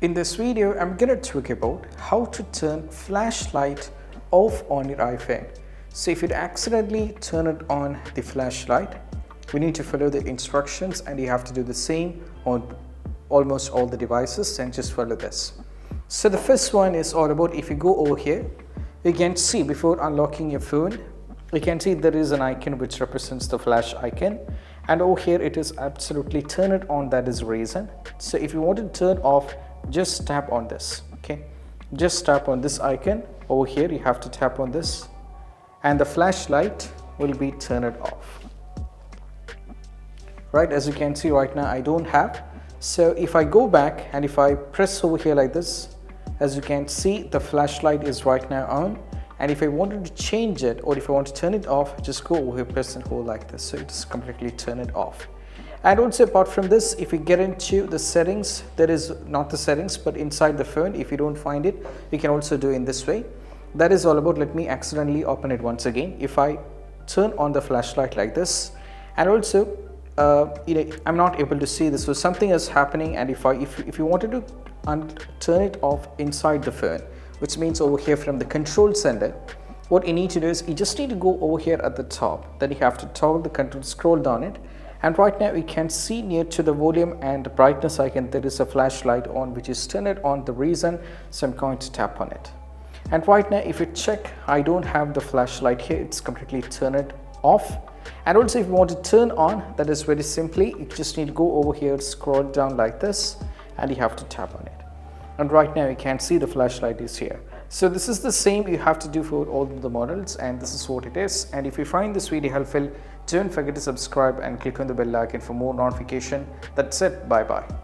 In this video, I'm going to talk about how to turn flashlight off on your iPhone. So if you accidentally turn it on the flashlight, we need to follow the instructions and you have to do the same on almost all the devices and just follow this. So the first one is all about if you go over here, you can see before unlocking your phone, you can see there is an icon which represents the flash icon, and over here it is absolutely turn it on, that is reason. So if you want to turn off, just tap on this. Okay, just tap on this icon over here, you have to tap on this and the flashlight will be turned off. Right, as you can see right now I don't have. So if I go back and if I press over here like this, as you can see the flashlight is right now on, and if I wanted to change it or if I want to turn it off, just go over here, press and hold like this, so it's completely turn it off. And also apart from this, if you get into the settings, there is not the settings but inside the phone, if you don't find it, you can also do in this way. That is all about. Let me accidentally open it once again. If I turn on the flashlight like this, and also I'm not able to see this, so something is happening, and if you wanted to turn it off inside the phone, which means over here from the control center, what you need to do is you just need to go over here at the top, then you have to toggle the control, scroll down it, and right now you can see near to the volume and brightness icon there is a flashlight on, which is turn it on, the reason. So I'm going to tap on it, and right now if you check, I don't have the flashlight here, it's completely turned off. And also if you want to turn on, that is very simply, you just need to go over here, scroll down like this, and you have to tap on it, and right now you can see the flashlight is here. So this is the same you have to do for all the models, and this is what it is. And if you find this video helpful, don't forget to subscribe and click on the bell icon for more notification. That's it. Bye bye.